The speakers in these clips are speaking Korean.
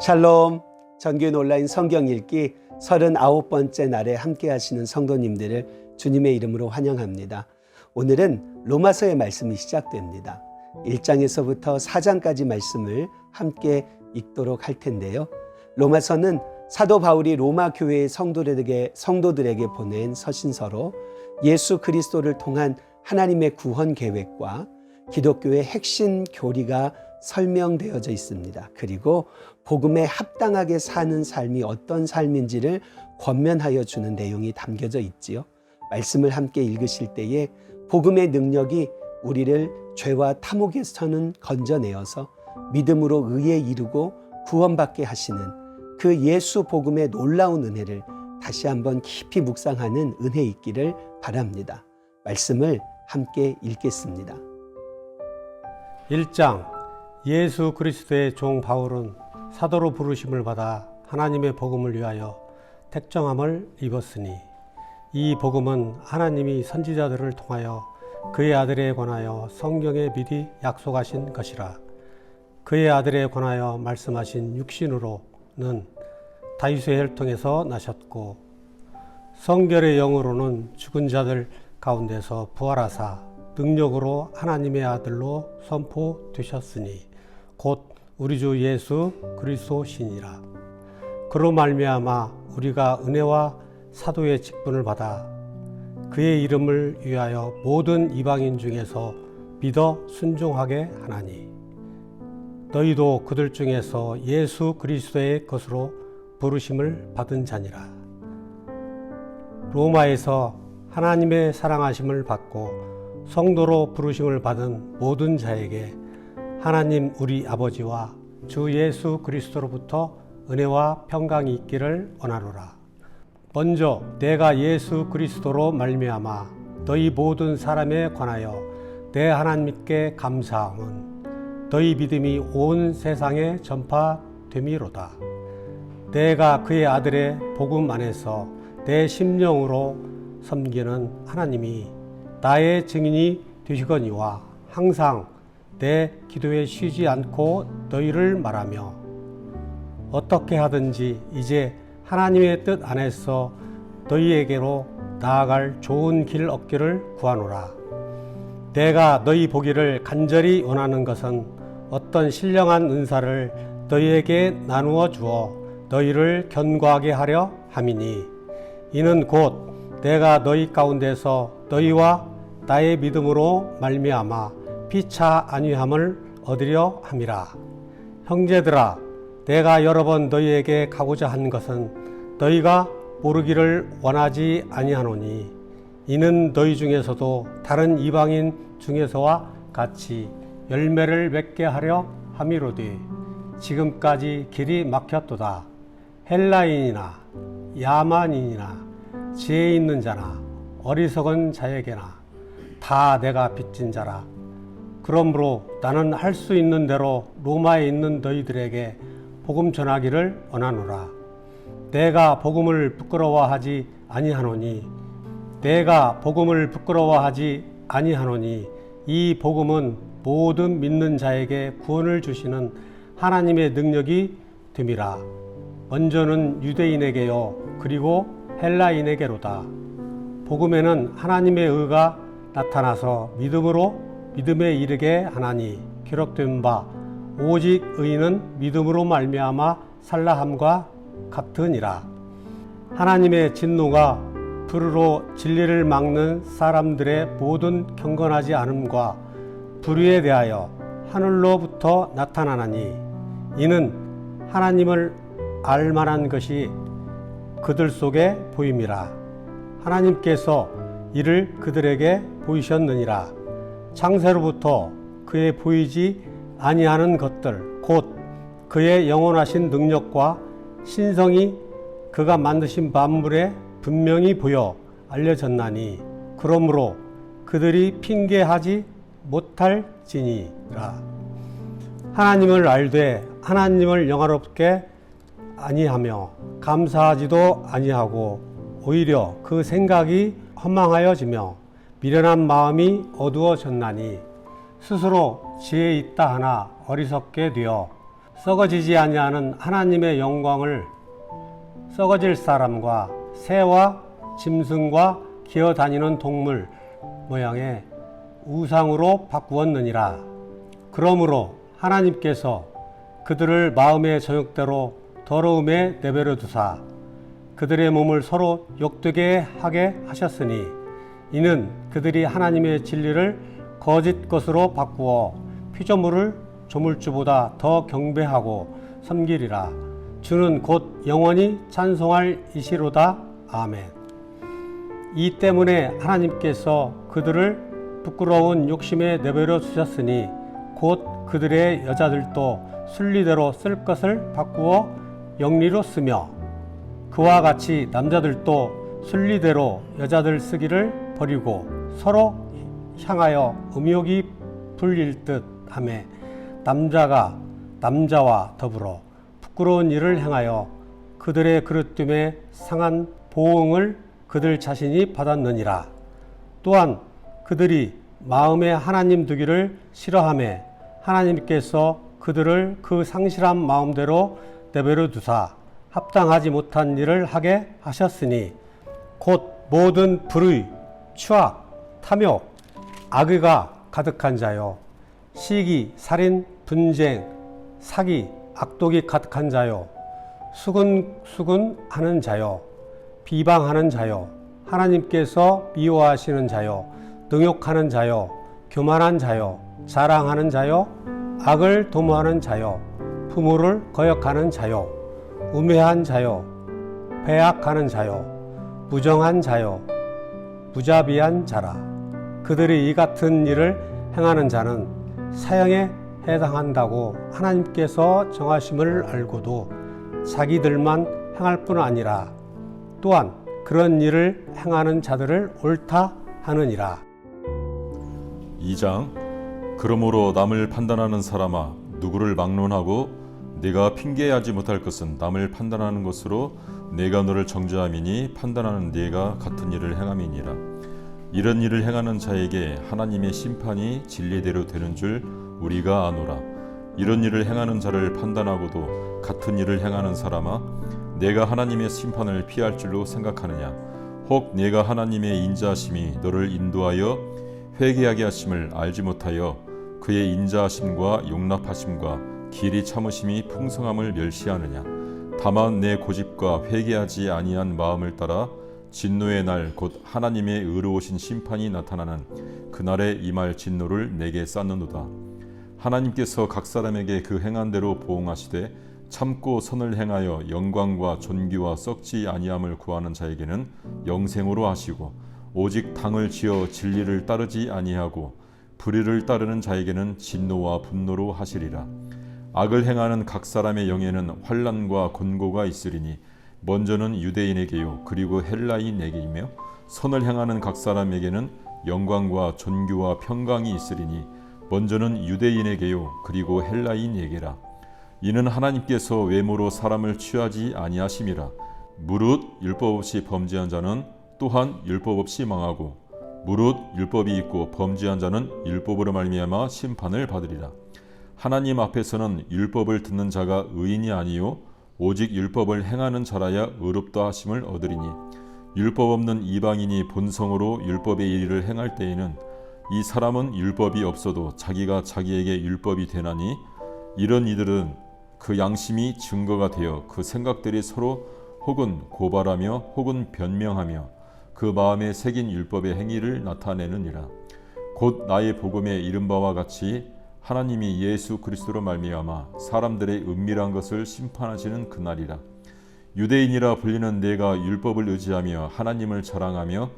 샬롬, 전교인 온라인 성경 읽기 39번째 날에 함께 하시는 성도님들을 주님의 이름으로 환영합니다. 오늘은 로마서의 말씀이 시작됩니다. 1장에서부터 4장까지 말씀을 함께 읽도록 할 텐데요. 로마서는 사도 바울이 로마 교회의 성도들에게 보낸 서신서로 예수 그리스도를 통한 하나님의 구원 계획과 기독교의 핵심 교리가 설명되어져 있습니다. 그리고 복음에 합당하게 사는 삶이 어떤 삶인지를 권면하여 주는 내용이 담겨져 있지요. 말씀을 함께 읽으실 때에 복음의 능력이 우리를 죄와 탐욕에서는 건져내어서 믿음으로 의에 이르고 구원받게 하시는 그 예수 복음의 놀라운 은혜를 다시 한번 깊이 묵상하는 은혜 있기를 바랍니다. 말씀을 함께 읽겠습니다. 1장 예수 그리스도의 종 바울은 사도로 부르심을 받아 하나님의 복음을 위하여 택정함을 입었으니 이 복음은 하나님이 선지자들을 통하여 그의 아들에 관하여 성경에 미리 약속하신 것이라. 그의 아들에 관하여 말씀하신 육신으로는 다윗의 혈통에서 나셨고 성결의 영으로는 죽은 자들 가운데서 부활하사 능력으로 하나님의 아들로 선포되셨으니 곧 우리 주 예수 그리스도시니라. 그로 말미암아 우리가 은혜와 사도의 직분을 받아 그의 이름을 위하여 모든 이방인 중에서 믿어 순종하게 하나니 너희도 그들 중에서 예수 그리스도의 것으로 부르심을 받은 자니라. 로마에서 하나님의 사랑하심을 받고 성도로 부르심을 받은 모든 자에게 하나님 우리 아버지와 주 예수 그리스도로부터 은혜와 평강이 있기를 원하노라. 먼저 내가 예수 그리스도로 말미암아 너희 모든 사람에 관하여 내 하나님께 감사함은 너희 믿음이 온 세상에 전파됨이로다. 내가 그의 아들의 복음 안에서 내 심령으로 섬기는 하나님이 나의 증인이 되시거니와 항상 내 기도에 쉬지 않고 너희를 말하며 어떻게 하든지 이제 하나님의 뜻 안에서 너희에게로 나아갈 좋은 길 얻기를 구하노라. 내가 너희 보기를 간절히 원하는 것은 어떤 신령한 은사를 너희에게 나누어 주어 너희를 견고하게 하려 함이니 이는 곧 내가 너희 가운데서 너희와 나의 믿음으로 말미암아 피차 안위함을 얻으려 함이라. 형제들아, 내가 여러 번 너희에게 가고자 한 것은 너희가 모르기를 원하지 아니하노니 이는 너희 중에서도 다른 이방인 중에서와 같이 열매를 맺게 하려 함이로되 지금까지 길이 막혔도다. 헬라인이나 야만인이나 지혜 있는 자나 어리석은 자에게나 다 내가 빚진 자라. 그러므로 나는 할 수 있는 대로 로마에 있는 너희들에게 복음 전하기를 원하노라. 내가 복음을 부끄러워하지 아니하노니 이 복음은 모든 믿는 자에게 구원을 주시는 하나님의 능력이 됨이라. 먼저는 유대인에게요 그리고 헬라인에게로다. 복음에는 하나님의 의가 나타나서 믿음에 이르게 하나니 기록된 바 오직 의인은 믿음으로 말미암아 살라함과 같으니라. 하나님의 진노가 불으로 진리를 막는 사람들의 모든 경건하지 않음과 불의에 대하여 하늘로부터 나타나나니 이는 하나님을 알만한 것이 그들 속에 보임이라. 하나님께서 이를 그들에게 보이셨느니라. 창세로부터 그의 보이지 아니하는 것들 곧 그의 영원하신 능력과 신성이 그가 만드신 만물에 분명히 보여 알려졌나니 그러므로 그들이 핑계하지 못할지니라. 하나님을 알되 하나님을 영화롭게 아니하며 감사하지도 아니하고 오히려 그 생각이 허망하여지며 미련한 마음이 어두워졌나니 스스로 지혜 있다 하나 어리석게 되어 썩어지지 아니하는 하나님의 영광을 썩어질 사람과 새와 짐승과 기어다니는 동물 모양의 우상으로 바꾸었느니라. 그러므로 하나님께서 그들을 마음의 정욕대로 더러움에 내버려 두사 그들의 몸을 서로 욕되게 하게 하셨으니 이는 그들이 하나님의 진리를 거짓 것으로 바꾸어 피조물을 조물주보다 더 경배하고 섬기리라. 주는 곧 영원히 찬송할 이시로다. 아멘. 이 때문에 하나님께서 그들을 부끄러운 욕심에 내버려 두셨으니 곧 그들의 여자들도 순리대로 쓸 것을 바꾸어 영리로 쓰며 그와 같이 남자들도 순리대로 여자들 쓰기를 버리고 서로 향하여 음욕이 불릴 듯 하며 남자가 남자와 더불어 부끄러운 일을 행하여 그들의 그릇됨에 상한 보응을 그들 자신이 받았느니라. 또한 그들이 마음에 하나님 두기를 싫어하며 하나님께서 그들을 그 상실한 마음대로 내버려 두사 합당하지 못한 일을 하게 하셨으니 곧 모든 불의, 추악, 탐욕, 악의가 가득한 자요 시기, 살인, 분쟁, 사기, 악독이 가득한 자요 수군수군하는 자요 비방하는 자요 하나님께서 미워하시는 자요 능욕하는 자요 교만한 자요 자랑하는 자요 악을 도모하는 자요 부모를 거역하는 자요 우매한 자요 배악하는 자요 무정한 자요 무자비한 자라. 그들이 이 같은 일을 행하는 자는 사형에 해당한다고 하나님께서 정하심을 알고도 자기들만 행할 뿐 아니라 또한 그런 일을 행하는 자들을 옳다 하느니라. 2장. 그러므로 남을 판단하는 사람아 누구를 막론하고 네가 핑계하지 못할 것은 남을 판단하는 것으로 내가 너를 정죄함이니 판단하는 네가 같은 일을 행함이니라. 이런 일을 행하는 자에게 하나님의 심판이 진리대로 되는 줄 우리가 아노라. 이런 일을 행하는 자를 판단하고도 같은 일을 행하는 사람아 내가 하나님의 심판을 피할 줄로 생각하느냐. 혹 내가 하나님의 인자하심이 너를 인도하여 회개하게 하심을 알지 못하여 그의 인자하심과 용납하심과 길이 참으심이 풍성함을 멸시하느냐. 다만 내 고집과 회개하지 아니한 마음을 따라 진노의 날 곧 하나님의 의로우신 심판이 나타나는 그날에 임할 진노를 내게 쌓는도다. 하나님께서 각 사람에게 그 행한 대로 보응하시되 참고 선을 행하여 영광과 존귀와 썩지 아니함을 구하는 자에게는 영생으로 하시고 오직 당을 지어 진리를 따르지 아니하고 불의를 따르는 자에게는 진노와 분노로 하시리라. 악을 행하는 각 사람의 영에는 환난과 곤고가 있으리니 먼저는 유대인에게요 그리고 헬라인에게이며 선을 행하는 각 사람에게는 영광과 존귀와 평강이 있으리니 먼저는 유대인에게요 그리고 헬라인에게라. 이는 하나님께서 외모로 사람을 취하지 아니하심이라. 무릇 율법 없이 범죄한 자는 또한 율법 없이 망하고 무릇 율법이 있고 범죄한 자는 율법으로 말미암아 심판을 받으리라. 하나님 앞에서는 율법을 듣는 자가 의인이 아니요 오직 율법을 행하는 자라야 의롭다 하심을 얻으리니 율법 없는 이방인이 본성으로 율법의 일을 행할 때에는 이 사람은 율법이 없어도 자기가 자기에게 율법이 되나니 이런 이들은 그 양심이 증거가 되어 그 생각들이 서로 혹은 고발하며 혹은 변명하며 그 마음에 새긴 율법의 행위를 나타내느니라. 곧 나의 복음에 이른 바와 같이 하나님이 예수 그리스도로 말미암아 사람들의 은밀한 것을 심판하시는 그날이라. 유대인이라 불리는 내가 율법을 의지하며 하나님을 자랑하며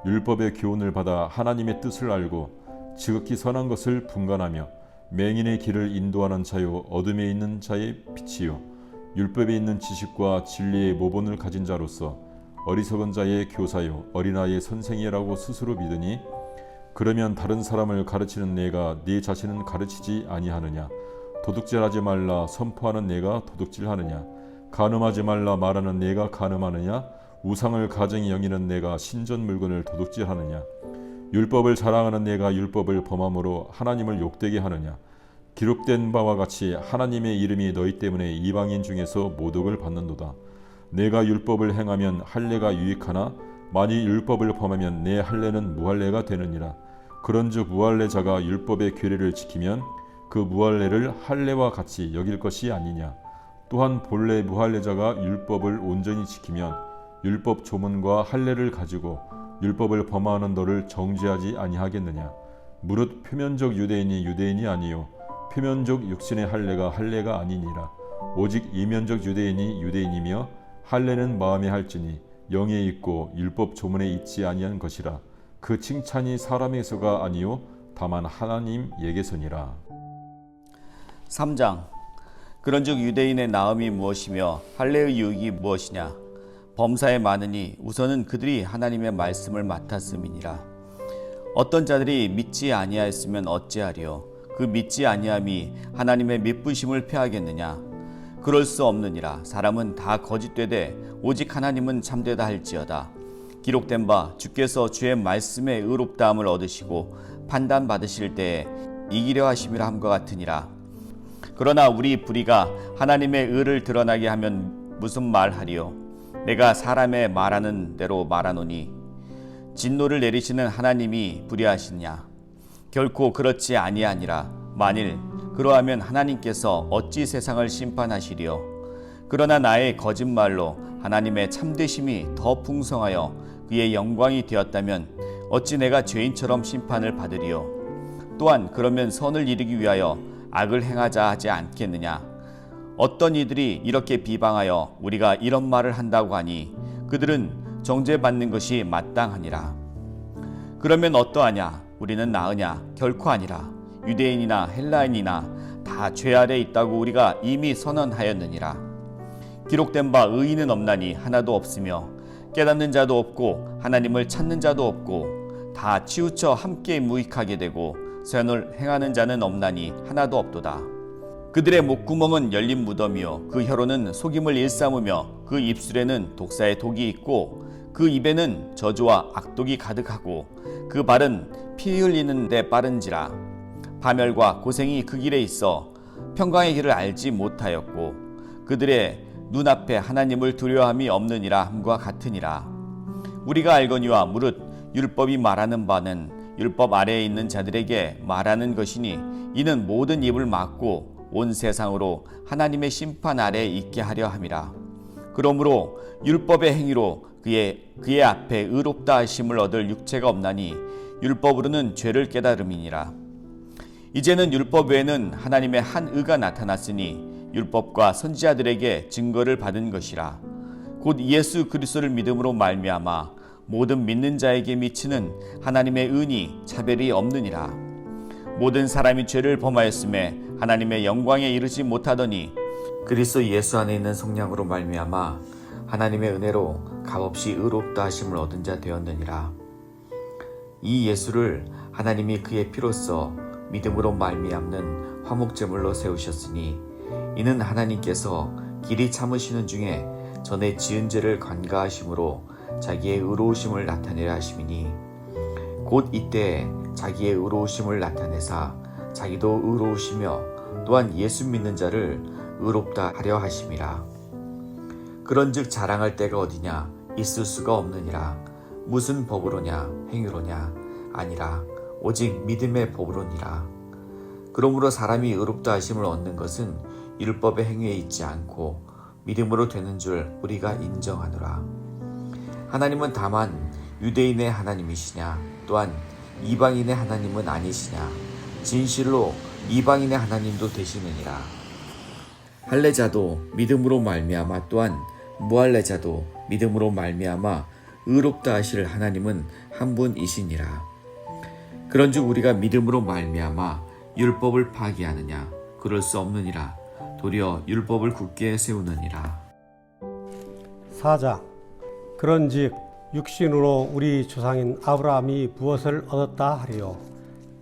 율법의 교훈을 받아 하나님의 뜻을 알고 지극히 선한 것을 분간하며 맹인의 길을 인도하는 자요 어둠에 있는 자의 빛이요 율법에 있는 지식과 진리의 모본을 가진 자로서 어리석은 자의 교사요 어린아이의 선생이라고 스스로 믿으니 그러면 다른 사람을 가르치는 내가 네 자신은 가르치지 아니하느냐? 도둑질하지 말라 선포하는 내가 도둑질하느냐? 간음하지 말라 말하는 내가 간음하느냐? 우상을 가증히 여기는 내가 신전 물건을 도둑질하느냐? 율법을 자랑하는 내가 율법을 범함으로 하나님을 욕되게 하느냐? 기록된 바와 같이 하나님의 이름이 너희 때문에 이방인 중에서 모독을 받는도다. 내가 율법을 행하면 할례가 유익하나 만일 율법을 범하면 내 할례는 무할례가 되느니라. 그런즉 무할례자가 율법의 규례를 지키면 그 무할례를 할례와 같이 여길 것이 아니냐. 또한 본래 무할례자가 율법을 온전히 지키면 율법 조문과 할례를 가지고 율법을 범하는 너를 정죄하지 아니하겠느냐. 무릇 표면적 유대인이 유대인이 아니요 표면적 육신의 할례가 할례가 아니니라. 오직 이면적 유대인이 유대인이며 할례는 마음에 할지니 영에 있고 율법 조문에 있지 아니한 것이라. 그 칭찬이 사람에게서가 아니요 다만 하나님에게서니라. 3장. 그런즉 유대인의 나음이 무엇이며 할례의 유익이 무엇이냐. 범사에 많으니 우선은 그들이 하나님의 말씀을 맡았음이니라. 어떤 자들이 믿지 아니하였으면 어찌하리요. 그 믿지 아니함이 하나님의 믿부심을 패하겠느냐. 그럴 수 없느니라. 사람은 다 거짓되되 오직 하나님은 참되다 할지어다. 기록된 바 주께서 주의 말씀에 의롭다함을 얻으시고 판단받으실 때에 이기려 하심이라 함과 같으니라. 그러나 우리 불의가 하나님의 의를 드러나게 하면 무슨 말하리요. 내가 사람의 말하는 대로 말하노니 진노를 내리시는 하나님이 불의하시냐. 결코 그렇지 아니하니라. 만일 그러하면 하나님께서 어찌 세상을 심판하시리요. 그러나 나의 거짓말로 하나님의 참되심이 더 풍성하여 그의 영광이 되었다면 어찌 내가 죄인처럼 심판을 받으리요. 또한 그러면 선을 이루기 위하여 악을 행하자 하지 않겠느냐. 어떤 이들이 이렇게 비방하여 우리가 이런 말을 한다고 하니 그들은 정죄받는 것이 마땅하니라. 그러면 어떠하냐. 우리는 나으냐. 결코 아니라. 유대인이나 헬라인이나 다 죄 아래 있다고 우리가 이미 선언하였느니라. 기록된 바 의인은 없나니 하나도 없으며 깨닫는 자도 없고 하나님을 찾는 자도 없고 다 치우쳐 함께 무익하게 되고 선을 행하는 자는 없나니 하나도 없도다. 그들의 목구멍은 열린 무덤이요 그 혀로는 속임을 일삼으며 그 입술에는 독사의 독이 있고 그 입에는 저주와 악독이 가득하고 그 발은 피 흘리는 데 빠른지라. 파멸과 고생이 그 길에 있어 평강의 길을 알지 못하였고 그들의 눈앞에 하나님을 두려워함이 없느니라 함과 같으니라. 우리가 알거니와 무릇 율법이 말하는 바는 율법 아래에 있는 자들에게 말하는 것이니 이는 모든 입을 막고 온 세상으로 하나님의 심판 아래에 있게 하려 함이라. 그러므로 율법의 행위로 그의 앞에 의롭다 하심을 얻을 육체가 없나니 율법으로는 죄를 깨달음이니라. 이제는 율법 외에는 하나님의 한 의가 나타났으니 율법과 선지자들에게 증거를 받은 것이라. 곧 예수 그리스도를 믿음으로 말미암아 모든 믿는 자에게 미치는 하나님의 은이 차별이 없느니라. 모든 사람이 죄를 범하였음에 하나님의 영광에 이르지 못하더니 그리스도 예수 안에 있는 성령으로 말미암아 하나님의 은혜로 값없이 의롭다 하심을 얻은 자 되었느니라. 이 예수를 하나님이 그의 피로써 믿음으로 말미암는 화목제물로 세우셨으니 이는 하나님께서 길이 참으시는 중에 전에 지은 죄를 관가하심으로 자기의 의로우심을 나타내려 하심이니 곧 이때 자기의 의로우심을 나타내사 자기도 의로우시며 또한 예수 믿는 자를 의롭다 하려 하심이라. 그런즉 자랑할 때가 어디냐. 있을 수가 없느니라. 무슨 법으로냐. 행위로냐. 아니라 오직 믿음의 법으로니라. 그러므로 사람이 의롭다 하심을 얻는 것은 율법의 행위에 있지 않고 믿음으로 되는 줄 우리가 인정하노라. 하나님은 다만 유대인의 하나님이시냐 또한 이방인의 하나님은 아니시냐. 진실로 이방인의 하나님도 되시느니라. 할례자도 믿음으로 말미암아 또한 무할례자도 믿음으로 말미암아 의롭다 하실 하나님은 한 분이시니라. 그런즉 우리가 믿음으로 말미암아 율법을 파기하느냐? 그럴 수 없느니라. 도리어 율법을 굳게 세우느니라. 4장. 그런즉 육신으로 우리 조상인 아브라함이 무엇을 얻었다 하리요?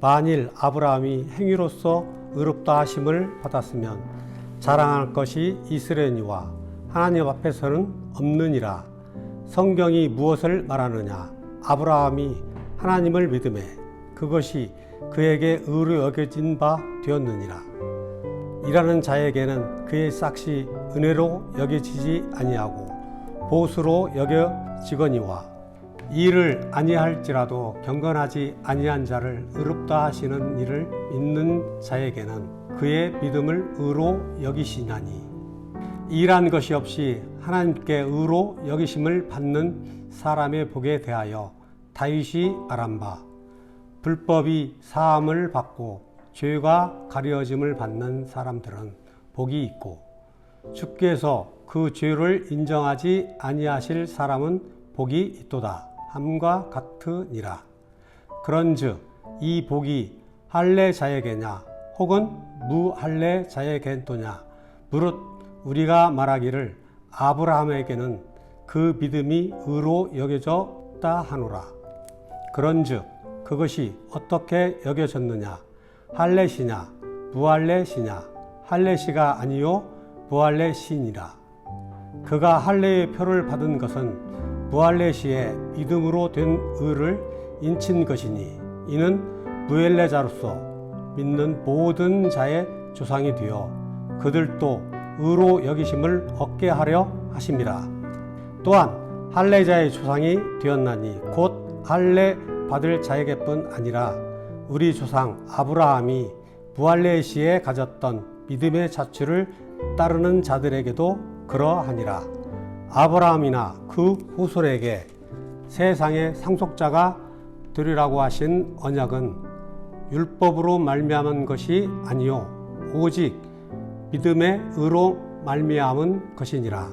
만일 아브라함이 행위로서 의롭다 하심을 받았으면 자랑할 것이 있으려니와 하나님 앞에서는 없느니라. 성경이 무엇을 말하느냐? 아브라함이 하나님을 믿음에 그것이 그에게 의로 여겨진 바 되었느니라. 일하는 자에게는 그의 싹이 은혜로 여겨지지 아니하고 보수로 여겨지거니와 일을 아니할지라도 경건하지 아니한 자를 의롭다 하시는 이를 믿는 자에게는 그의 믿음을 의로 여기시나니 일한 것이 없이 하나님께 의로 여기심을 받는 사람의 복에 대하여 다윗이 말한 바 불법이 사함을 받고 죄가 가려짐을 받는 사람들은 복이 있고 주께서 그 죄를 인정하지 아니하실 사람은 복이 있도다 함과 같으니라. 그런즉 이 복이 할례 자에게냐 혹은 무할례 자에겐도냐 무릇 우리가 말하기를 아브라함에게는 그 믿음이 의로 여겨졌다 하노라. 그런즉 그것이 어떻게 여겨졌느냐? 할례시냐 무할례시냐? 할례시가 아니요 무할례시니라. 그가 할례의 표를 받은 것은 무할례시에 믿음으로 된 의를 인친 것이니 이는 무할례자로서 믿는 모든 자의 조상이 되어 그들도 의로 여기심을 얻게 하려 하심이라. 또한 할례자의 조상이 되었나니 곧 할례 받을 자에게뿐 아니라 우리 조상 아브라함이 무할례 시에 가졌던 믿음의 자취를 따르는 자들에게도 그러하니라. 아브라함이나 그 후손에게 세상의 상속자가 되리라고 하신 언약은 율법으로 말미암은 것이 아니요 오직 믿음의 의로 말미암은 것이니라.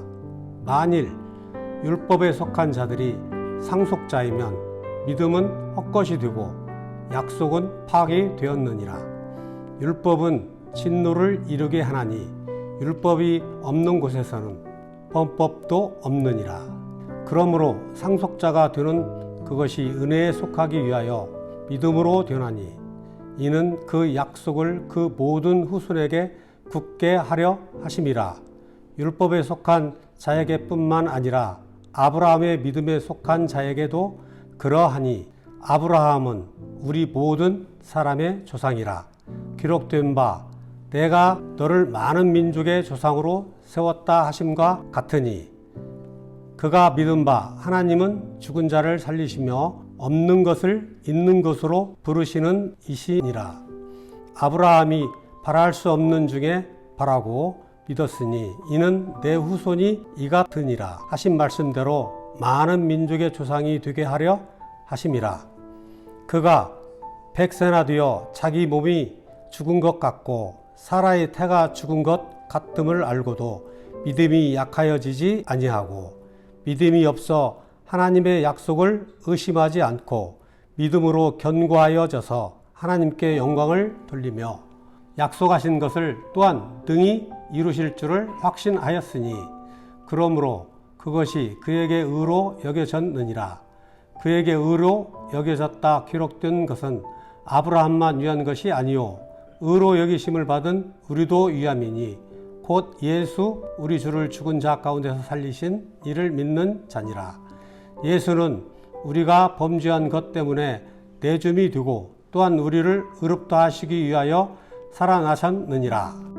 만일 율법에 속한 자들이 상속자이면 믿음은 헛것이 되고 약속은 파기되었느니라. 율법은 진노를 이루게 하나니 율법이 없는 곳에서는 범법도 없느니라. 그러므로 상속자가 되는 그것이 은혜에 속하기 위하여 믿음으로 되나니 이는 그 약속을 그 모든 후손에게 굳게 하려 하심이라. 율법에 속한 자에게뿐만 아니라 아브라함의 믿음에 속한 자에게도 그러하니 아브라함은 우리 모든 사람의 조상이라. 기록된 바 내가 너를 많은 민족의 조상으로 세웠다 하심과 같으니 그가 믿은 바 하나님은 죽은 자를 살리시며 없는 것을 있는 것으로 부르시는 이시니라. 아브라함이 바랄 수 없는 중에 바라고 믿었으니 이는 내 후손이 이 같으니라 하신 말씀대로 많은 민족의 조상이 되게 하려 하심이라. 그가 100세나 되어 자기 몸이 죽은 것 같고 사라의 태가 죽은 것 같음을 알고도 믿음이 약하여지지 아니하고 믿음이 없어 하나님의 약속을 의심하지 않고 믿음으로 견고하여져서 하나님께 영광을 돌리며 약속하신 것을 또한 능히 이루실 줄을 확신하였으니 그러므로 그것이 그에게 의로 여겨졌느니라. 그에게 의로 여겨졌다 기록된 것은 아브라함만 위한 것이 아니요 의로 여기심을 받은 우리도 위함이니 곧 예수 우리 주를 죽은 자 가운데서 살리신 이를 믿는 자니라. 예수는 우리가 범죄한 것 때문에 내줌이 되고 또한 우리를 의롭다 하시기 위하여 살아나셨느니라.